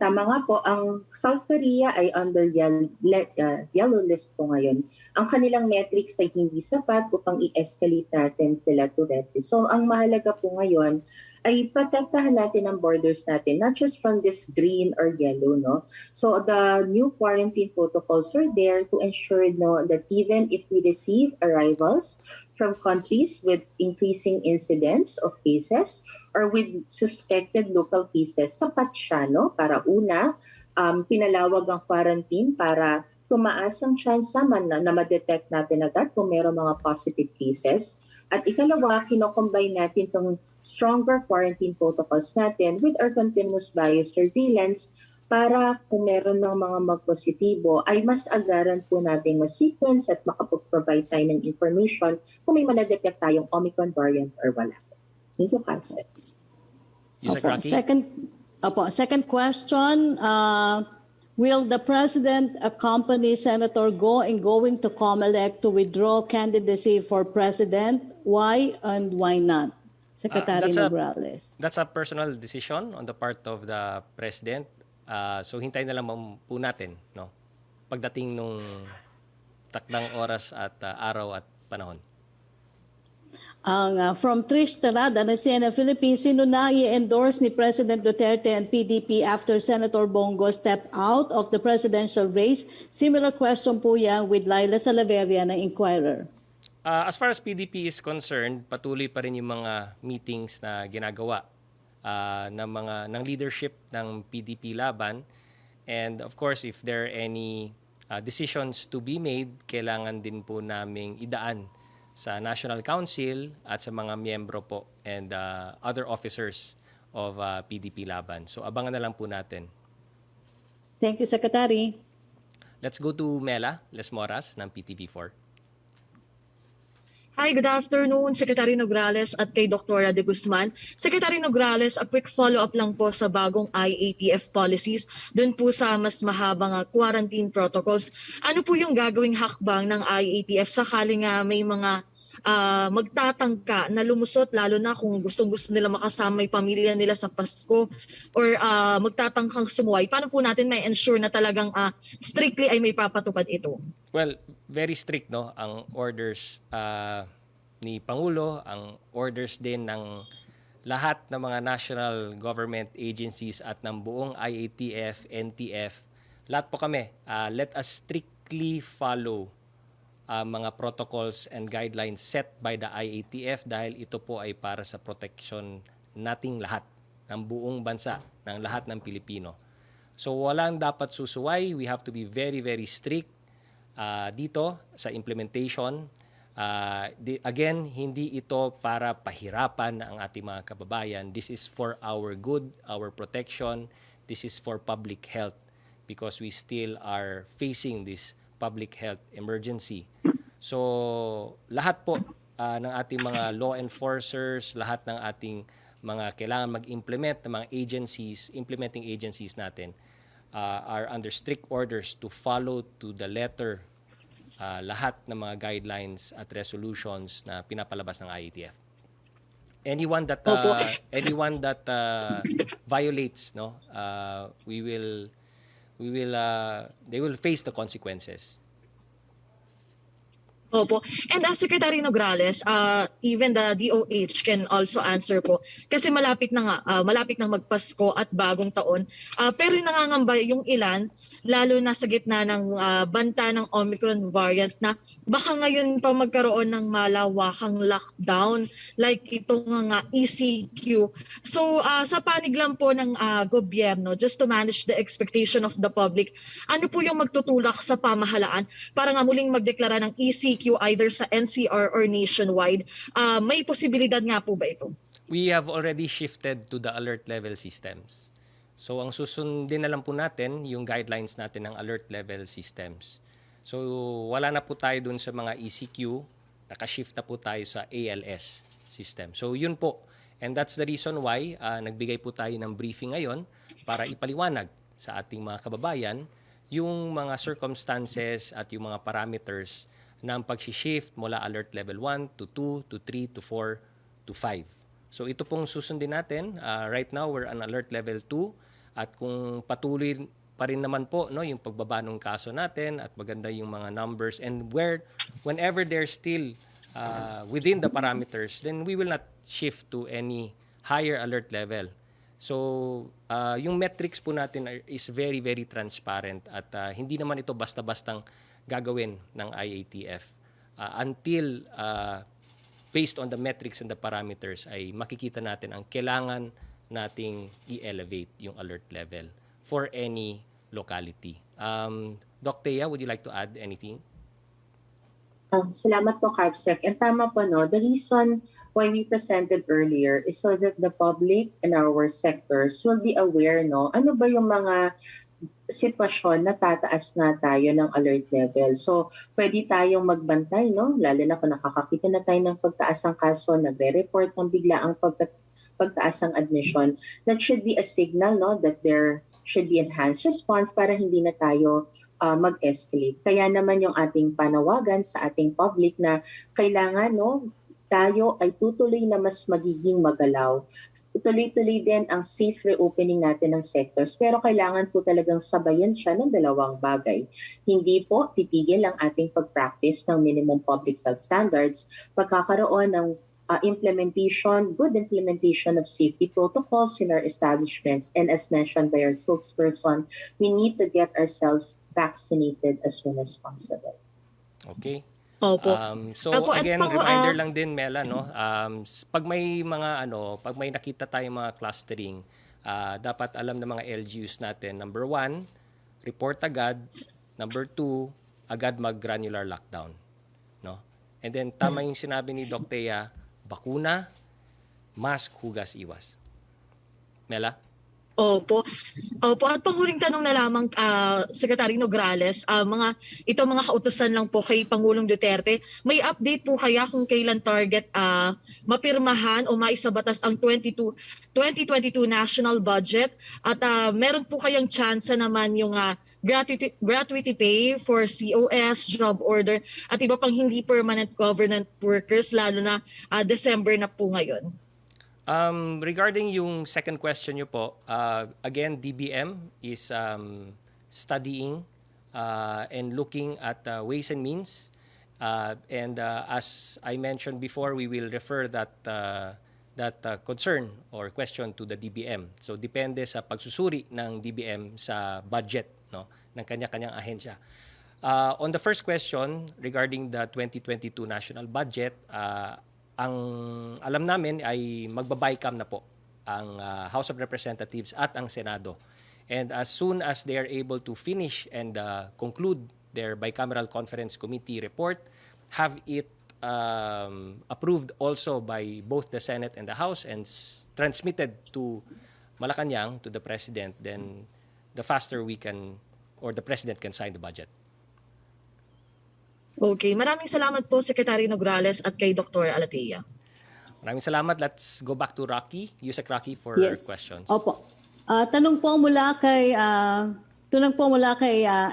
tama nga po, ang South Korea ay under yellow list po ngayon. Ang kanilang metrics ay hindi sapat upang i-escalate natin sila to red list. So, ang mahalaga po ngayon ay protektahan natin ang borders natin, not just from this green or yellow, So, the new quarantine protocols are there to ensure, that even if we receive arrivals from countries with increasing incidence of cases or with suspected local cases, sapat siya, para una, pinalawag ang quarantine para tumaas ang chance naman na ma-detect natin agad kung mayroong mga positive cases. At ikalawa, kinocombine natin itong stronger quarantine protocols natin with our continuous biosurveillance para kung meron ng mga magpositibo ay mas agaran po natin ma-sequence at makapag-provide tayo ng information kung may ma-detect tayong Omicron variant or wala. Thank you, Kapsec. Second question, will the President accompany Senator Go in going to COMELEC to withdraw candidacy for President? Why and why not? Secretary Nograles. That's a personal decision on the part of the President. So hintayin na lang po natin, pagdating nung takdang oras at araw at panahon. From Trish Tarada ng CNN Philippines, sino na i-endorse ni President Duterte and PDP after Senator Bongo stepped out of the presidential race? Similar question po yan with Laila Salaveria ng Inquirer. As far as PDP is concerned, patuloy pa rin yung mga meetings na ginagawa ng leadership ng PDP laban. And of course, if there are any decisions to be made, kailangan din po naming idaan sa National Council at sa mga miyembro po and other officers of PDP laban. So abangan na lang po natin. Thank you, Secretary. Let's go to Mela Lesmoras ng PTV4. Hi, good afternoon, Secretary Nograles at kay Dr. De Guzman. Secretary Nograles, a quick follow-up lang po sa bagong IATF policies, dun po sa mas mahabang quarantine protocols. Ano po yung gagawing hakbang ng IATF sakali nga may mga magtatangka na lumusot, lalo na kung gusto nila makasama yung pamilya nila sa Pasko or magtatangkang sumuway? Paano po natin may ensure na talagang strictly ay may papatupad ito? Well, very strict no ang orders ni Pangulo, ang orders din ng lahat ng mga national government agencies at ng buong IATF, NTF. Lahat po kami, let us strictly follow mga protocols and guidelines set by the IATF dahil ito po ay para sa protection nating lahat, ng buong bansa, ng lahat ng Pilipino. So walang dapat susuway, we have to be very, very strict dito sa implementation. Again, hindi ito para pahirapan ang ating mga kababayan. This is for our good, our protection. This is for public health because we still are facing this public health emergency. So, lahat po ng ating mga law enforcers, lahat ng ating mga kailangan mag-implement ng mga agencies, implementing agencies natin, are under strict orders to follow to the letter lahat ng mga guidelines at resolutions na pinapalabas ng IATF. Anyone that violates, no, they will face the consequences. Opo. And as Secretary Nograles, even the DOH can also answer po. Kasi malapit na magpasko at bagong taon. Pero nangangamba yung ilan, lalo na sa gitna ng banta ng Omicron variant na baka ngayon pa magkaroon ng malawakang lockdown like itong nga ECQ. So sa panig lang po ng gobyerno, just to manage the expectation of the public, ano po yung magtutulak sa pamahalaan para nga muling magdeklara ng ECQ either sa NCR or nationwide? May posibilidad nga po ba ito? We have already shifted to the alert level systems. So ang susundin na lang po natin yung guidelines natin ng alert level systems. So wala na po tayo dun sa mga ECQ, nakashift na po tayo sa ALS system. So yun po. And that's the reason why nagbigay po tayo ng briefing ngayon para ipaliwanag sa ating mga kababayan yung mga circumstances at yung mga parameters ng pag-shift mula alert level 1 to 2 to 3 to 4 to 5. So ito pong susundin natin. Right now we're on alert level 2 at kung patuloy pa rin naman po no yung pagbaba ng kaso natin at maganda yung mga numbers and whenever they're still within the parameters, then we will not shift to any higher alert level. So yung metrics po natin is very, very transparent at hindi naman ito basta-bastang gagawin ng IATF until based on the metrics and the parameters ay makikita natin ang kailangan nating i-elevate yung alert level for any locality. Doc Thea, would you like to add anything? Salamat po, Capsec. And tama po, no? The reason why we presented earlier is so that the public and our sectors will be aware, no? Ano ba yung mga sitwasyon na tataas na tayo ng alert level. So, pwede tayong magbantay, no? Lalo na kung nakakakita na tayo ng pagtaas ng kaso, nagre-report ng bigla ang pagtaas ng admission. That should be a signal, no? That there should be enhanced response para hindi na tayo mag-escalate. Kaya naman yung ating panawagan sa ating public na kailangan, no? Tayo ay tutuloy na mas magiging magalaw. Tuloy-tuloy din ang safe reopening natin ng sectors pero kailangan po talagang sabayan siya ng dalawang bagay. Hindi po titigil ang ating pag-practice ng minimum public health standards, pagkakaroon ng good implementation of safety protocols in our establishments, and as mentioned by our spokesperson, we need to get ourselves vaccinated as soon as possible. Okay. Opo. So At again, pang, reminder lang din, Mela, no? Pag may mga pag may nakita tayong mga clustering, dapat alam ng mga LGUs natin, number 1, report agad. Number 2, agad mag-granular lockdown, no? And then tama yung sinabi ni Doc Tea, bakuna, mask, hugas, iwas. Mela? Opo. Opo, at panghuling tanong na lamang, Secretary Nograles, mga kautusan lang po kay Pangulong Duterte. May update po kaya kung kailan target mapirmahan o maisabatas ang 2022 national budget? At meron po kayang tsansa naman yung gratuity pay for COS, job order, at iba pang hindi permanent government workers, lalo na December na po ngayon? Regarding yung second question nyo po, again, DBM is studying and looking at ways and means. And as I mentioned before, we will refer that concern or question to the DBM. So depende sa pagsusuri ng DBM sa budget, no, ng kanya-kanyang ahensya. On the first question regarding the 2022 national budget, ang alam namin ay magbabaycam na po ang House of Representatives at ang Senado. And as soon as they are able to finish and conclude their bicameral conference committee report, have it approved also by both the Senate and the House and transmitted to Malacañang, to the President, then the faster we can, or the President can sign the budget. Okay, maraming salamat po Secretary Nograles at kay Dr. Alatea. Maraming salamat. Let's go back to Rocky, Yusek Rocky, for questions. Opo. Tanong po mula kay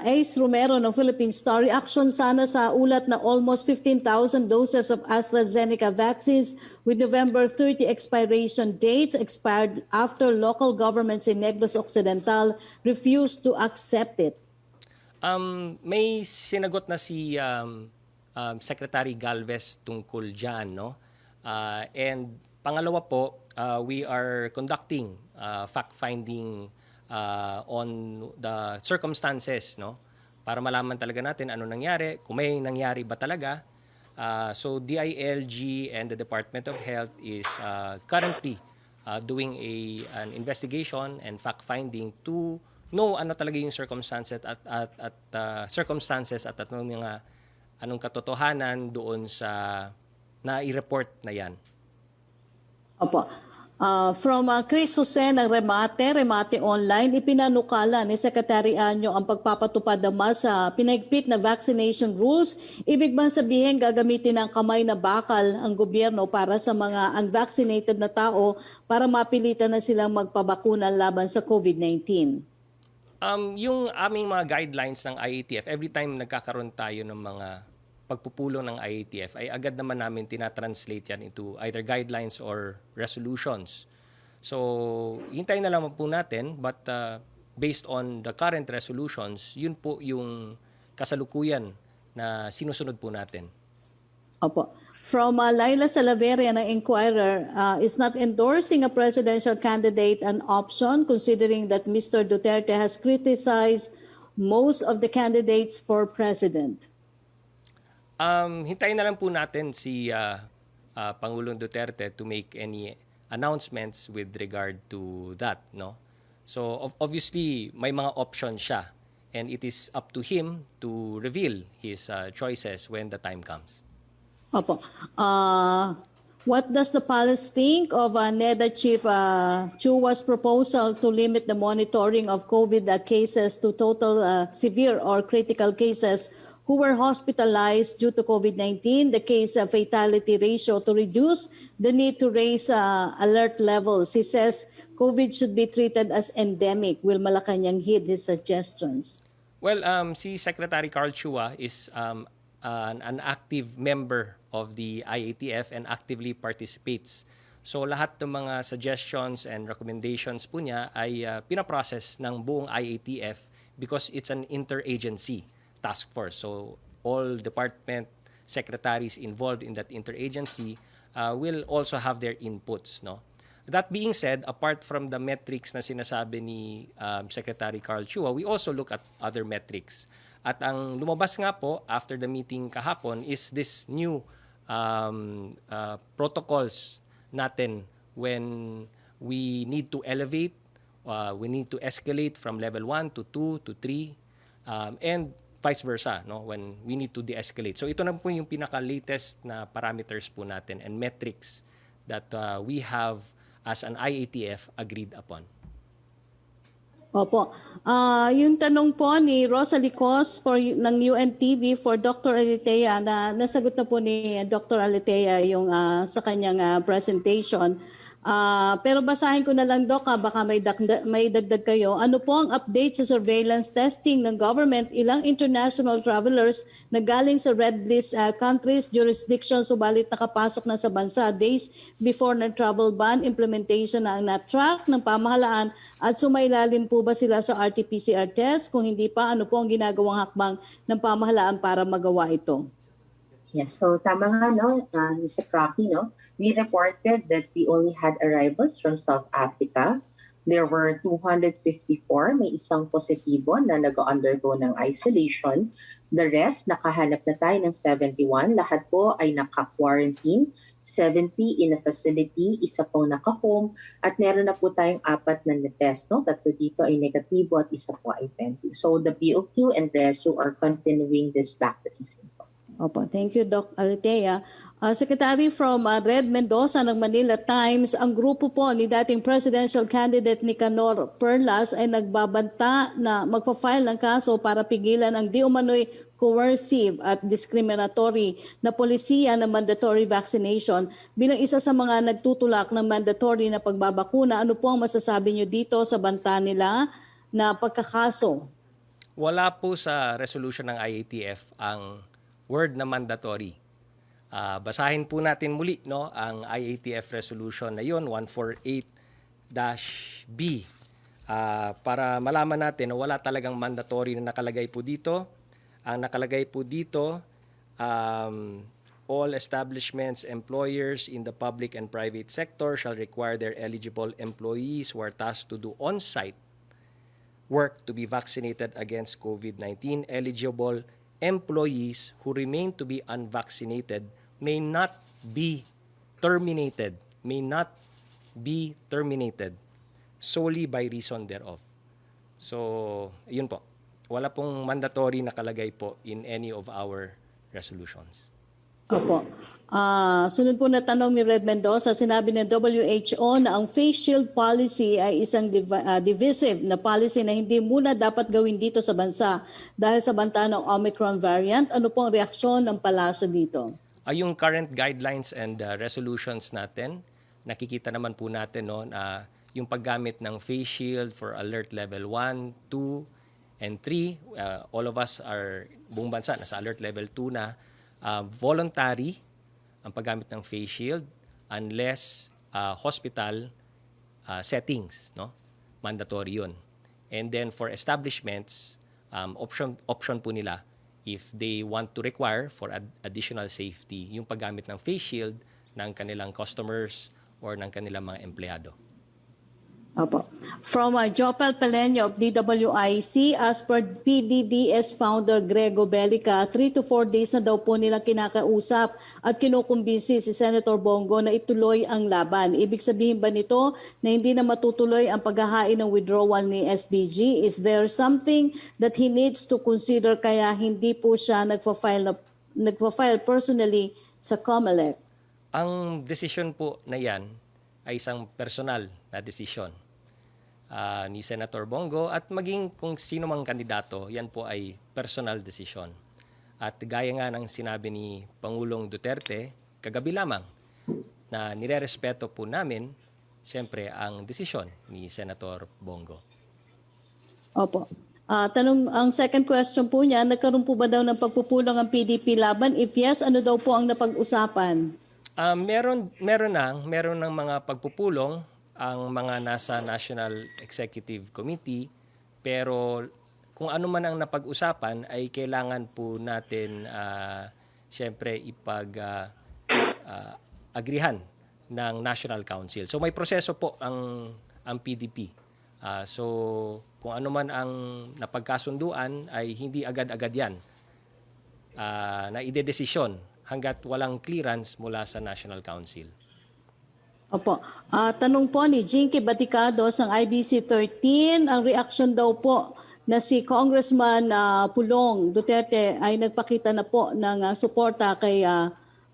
Ace Romero ng Philippine Star. Reaction sana sa ulat na almost 15,000 doses of AstraZeneca vaccines with November 30 expiration dates expired after local governments in Negros Occidental refused to accept it. May sinagot na si Secretary Galvez tungkol dyan, no? And pangalawa po, we are conducting fact-finding on the circumstances, no? Para malaman talaga natin ano nangyari, kung may nangyari ba talaga. So DILG and the Department of Health is currently doing an investigation and fact-finding to know ano talaga yung circumstances at anong katotohanan doon sa na-i-report na yan. Opo. From Chris Jose ng Remate Online, ipinanukala ni Secretary Anyo ang pagpapatupad naman sa pinahigpit na vaccination rules. Ibig bang sabihin gagamitin ng kamay na bakal ang gobyerno para sa mga unvaccinated na tao para mapilitan na silang magpabakuna laban sa COVID-19? Yung aming mga guidelines ng IATF, every time nagkakaroon tayo ng mga pagpupulong ng IATF, ay agad naman namin tinatranslate yan into either guidelines or resolutions. So, hintayin na lang po natin, but based on the current resolutions, yun po yung kasalukuyan na sinusunod po natin. Opo. From Laila Salaveria ng Inquirer, is not endorsing a presidential candidate an option considering that Mr. Duterte has criticized most of the candidates for president? Hintayin na lang po natin si Pangulong Duterte to make any announcements with regard to that, no? So obviously may mga options siya and it is up to him to reveal his choices when the time comes. Opo. What does the palace think of NEDA Chief Chua's proposal to limit the monitoring of COVID cases to total severe or critical cases who were hospitalized due to COVID-19, the case fatality ratio to reduce the need to raise alert levels? He says COVID should be treated as endemic. Will Malacañang heed his suggestions? Well, si Secretary Karl Chua is an active member of the IATF and actively participates. So lahat ng mga suggestions and recommendations po niya ay pinaprocess ng buong IATF because it's an interagency task force. So all department secretaries involved in that interagency will also have their inputs, no? That being said, apart from the metrics na sinasabi ni Secretary Karl Chua, we also look at other metrics. At ang lumabas nga po after the meeting kahapon is this new protocols natin when we need to elevate, we need to escalate from level 1 to 2 to 3, and vice versa, no, when we need to de-escalate. So ito na po yung pinaka-latest na parameters po natin and metrics that we have as an IATF agreed upon. Opo. Yung tanong po ni Rosalie Cos ng UNTV for Dr. Alitea na nasagot na po ni Dr. Alitea yung sa kanyang presentation. Pero basahin ko na lang, Doc, baka may dagdag kayo. Ano po ang update sa surveillance testing ng government? Ilang international travelers na galing sa red list countries, jurisdictions, subalit nakapasok na sa bansa days before ng travel ban implementation na ang na-track ng pamahalaan at sumailalim po ba sila sa RT-PCR test? Kung hindi pa, ano po ang ginagawang hakbang ng pamahalaan para magawa ito? Yes, so tama nga, no, Mr. Crocky, no? We reported that we only had arrivals from South Africa. There were 254, may isang positibo na nag-undergo ng isolation. The rest, nakahanap na tayo ng 71. Lahat po ay naka-quarantine. 70 in a facility, isa po naka-home. At meron na po tayong 4 na na-test, no? 3 dito ay negatibo at isa po ay 20. So the BOQ and RESU are continuing this back tracing. Opo, thank you, Doc Alitea. Secretary from Red Mendoza ng Manila Times, ang grupo po ni dating presidential candidate Nicanor Perlas ay nagbabanta na magpa-file ng kaso para pigilan ang di umano'y coercive at discriminatory na polisiya na mandatory vaccination. Bilang isa sa mga nagtutulak ng mandatory na pagbabakuna, ano po ang masasabi niyo dito sa banta nila na pagkakaso? Wala po sa resolution ng IATF ang word na mandatory. Basahin po natin muli, no, ang IATF resolution na yun, 148-B, para malaman natin na wala talagang mandatory na nakalagay po dito. Ang nakalagay po dito, all establishments, employers in the public and private sector shall require their eligible employees who are tasked to do on-site work to be vaccinated against COVID-19. Eligible employees who remain to be unvaccinated may not be terminated solely by reason thereof. So, yun po. Wala pong mandatory nakalagay po in any of our resolutions. Opo. Sunod po na tanong ni Red Mendoza, sinabi ng WHO na ang face shield policy ay isang divisive na policy na hindi muna dapat gawin dito sa bansa dahil sa banta ng Omicron variant. Ano po ang reaksyon ng palasyo dito? Yung current guidelines and resolutions natin, nakikita naman po natin, no, na yung paggamit ng face shield for alert level 1, 2, and 3, all of us are, buong bansa, nasa alert level 2 na. Voluntary ang paggamit ng face shield unless hospital settings, no? Mandatory yun. And then for establishments, option po nila if they want to require for additional safety yung paggamit ng face shield ng kanilang customers or ng kanilang mga empleyado. Opo. From Jopel Pelenyo of DWIC, as per PDDS founder Grego Bellica, 3 to 4 days na daw po nilang kinakausap at kinukumbinsi si Senator Bongo na ituloy ang laban. Ibig sabihin ba nito na hindi na matutuloy ang paghahain ng withdrawal ni SBG? Is there something that he needs to consider kaya hindi po siya nagpa-file personally sa COMELEC? Ang desisyon po na yan ay isang personal na desisyon ni Senator Bongo at maging kung sino mang kandidato, yan po ay personal decision. At gaya nga ng sinabi ni Pangulong Duterte kagabi lamang na nirerespeto po namin siyempre ang desisyon ni Senator Bongo. Opo. Ang second question po niya, nagkaroon po ba daw ng pagpupulong ang PDP laban? If yes, ano daw po ang napag-usapan? Meron ng mga pagpupulong ang mga nasa National Executive Committee, pero kung ano man ang napag-usapan ay kailangan po natin siyempre ipag-agrihan ng National Council. So may proseso po ang PDP. So kung ano man ang napagkasunduan ay hindi agad-agad yan na idedesisyon hanggat walang clearance mula sa National Council. Opo. Tanong po ni Jinky Baticados ng IBC 13, ang reaction daw po na si Congressman Pulong Duterte ay nagpakita na po ng suporta kay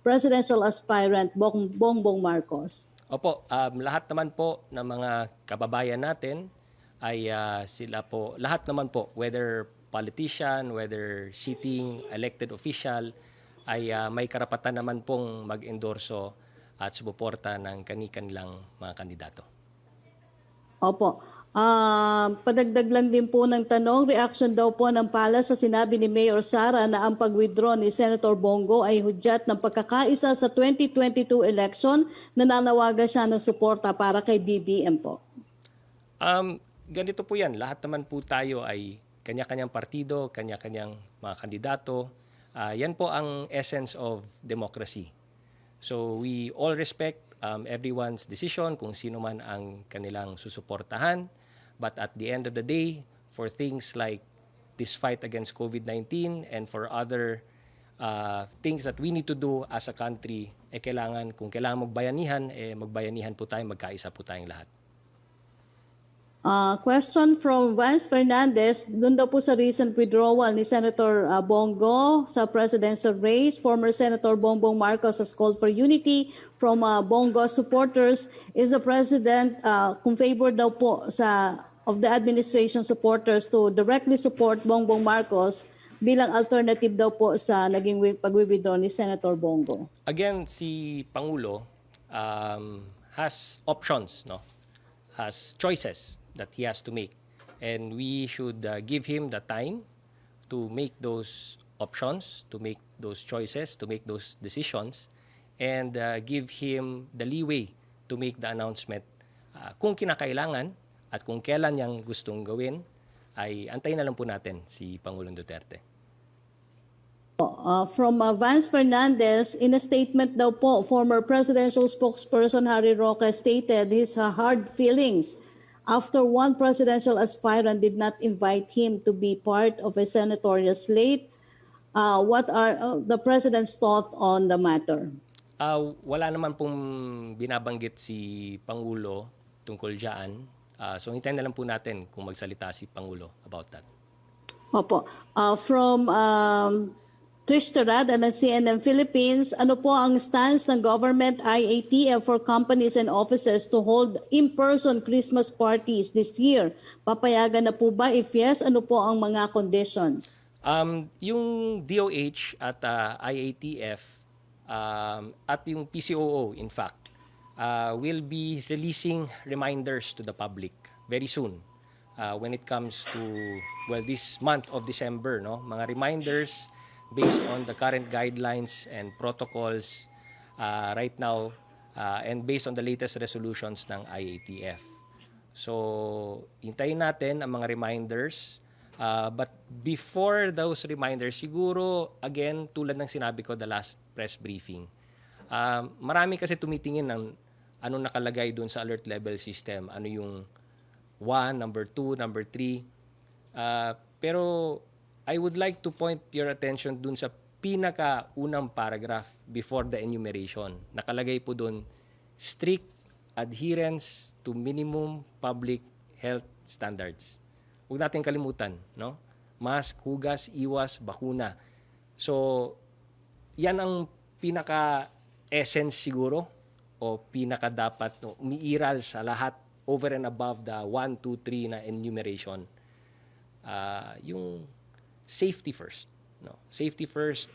presidential aspirant Bongbong Marcos. Opo, lahat naman po ng mga kababayan natin ay sila po, lahat naman po, whether politician, whether sitting elected official, ay may karapatan naman pong mag-endorso at sumuporta ng kani-kanilang mga kandidato. Opo. Padagdag lang din po ng tanong, reaction daw po ng pala sa sinabi ni Mayor Sara na ang pag-withdraw ni Senator Bongo ay hudyat ng pagkakaisa sa 2022 election, nananawagan siya ng suporta para kay BBM po. Ganito po yan, lahat naman po tayo ay kanya-kanyang partido, kanya-kanyang mga kandidato. Yan po ang essence of democracy. So we all respect everyone's decision kung sino man ang kanilang susuportahan. But at the end of the day, for things like this fight against COVID-19 and for other things that we need to do as a country, kung kailangan magbayanihan, magbayanihan po tayo, magkaisa po tayong lahat. Question from Vance Fernandez, doon daw po sa recent withdrawal ni Senator Bongo sa presidential race, former Senator Bongbong Marcos has called for unity from Bongo supporters. Is the President kung favor daw po of the administration supporters to directly support Bongbong Marcos bilang alternative daw po sa naging pag-withdraw ni Senator Bongo? Again, si Pangulo has options, no? Has choices that he has to make. And we should give him the time to make those options, to make those choices, to make those decisions, and give him the leeway to make the announcement kung kinakailangan at kung kailan niyang gustong gawin, ay antayin na lang po natin si Pangulong Duterte. From Vance Fernandez, in a statement daw po, former presidential spokesperson Harry Roque stated his hard feelings after one presidential aspirant did not invite him to be part of a senatorial slate. What are the president's thoughts on the matter? Wala naman pong binabanggit si Pangulo tungkol dyan. So hintayin na lang po natin kung magsalita si Pangulo about that. Opo. From Trish Terada ng CNN Philippines, ano po ang stance ng government IATF for companies and offices to hold in-person Christmas parties this year? Papayagan na po ba? If yes, ano po ang mga conditions? Yung DOH at IATF at yung PCOO, in fact, will be releasing reminders to the public very soon when it comes to, this month of December, no? Mga reminders based on the current guidelines and protocols right now and based on the latest resolutions ng IATF. So, hintayin natin ang mga reminders. But before those reminders, siguro, again, tulad ng sinabi ko the last press briefing, marami kasi tumitingin ng anong nakalagay dun sa alert level system. Ano yung 1, number 2, number 3. Pero I would like to point your attention dun sa pinaka-unang paragraph before the enumeration. Nakalagay po dun, strict adherence to minimum public health standards. Huwag natin kalimutan, no? Mask, hugas, iwas, bakuna. So, yan ang pinaka-essence siguro o pinaka-dapat umiiral sa lahat over and above the 1, 2, 3 na enumeration. Yung safety first. No? Safety first,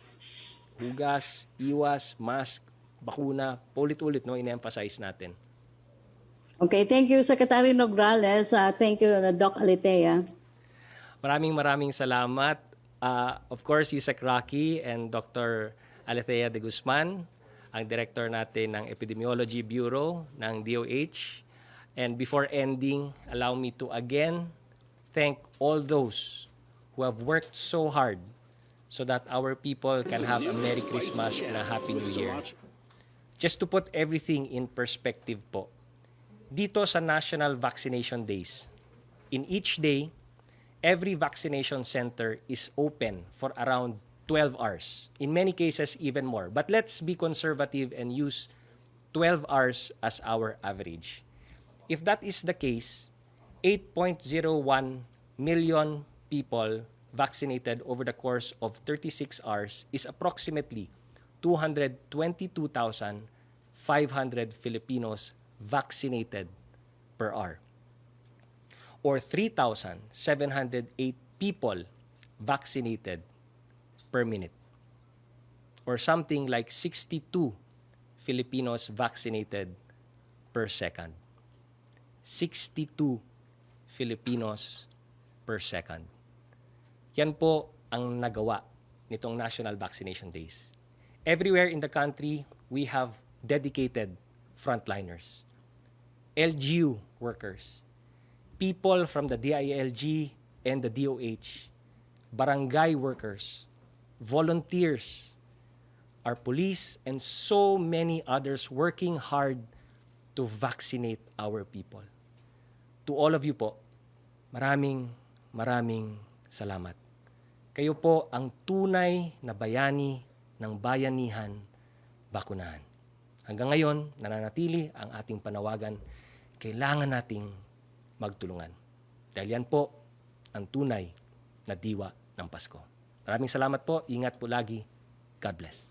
hugas, iwas, mask, bakuna, ulit-ulit no, in-emphasize natin. Okay, thank you Secretary Nograles. Thank you Doc Alitea. Maraming salamat. Of course, Yusek Rocky and Dr. Alitea de Guzman, ang director natin ng Epidemiology Bureau ng DOH. And before ending, allow me to again thank all those who have worked so hard so that our people can have a Merry Christmas and a Happy New Year. Just to put everything in perspective po, dito sa National Vaccination Days, in each day, every vaccination center is open for around 12 hours. In many cases, even more. But let's be conservative and use 12 hours as our average. If that is the case, 8.01 million people vaccinated over the course of 36 hours is approximately 222,500 Filipinos vaccinated per hour, or 3,708 people vaccinated per minute, or something like 62 Filipinos vaccinated per second. 62 Filipinos per second. Yan po ang nagawa nitong National Vaccination Days. Everywhere in the country, we have dedicated frontliners, LGU workers, people from the DILG and the DOH, barangay workers, volunteers, our police, and so many others working hard to vaccinate our people. To all of you po, maraming salamat. Kayo po ang tunay na bayani ng bayanihan, bakunahan. Hanggang ngayon, nananatili ang ating panawagan, kailangan nating magtulungan. Dahil yan po ang tunay na diwa ng Pasko. Maraming salamat po, ingat po lagi. God bless.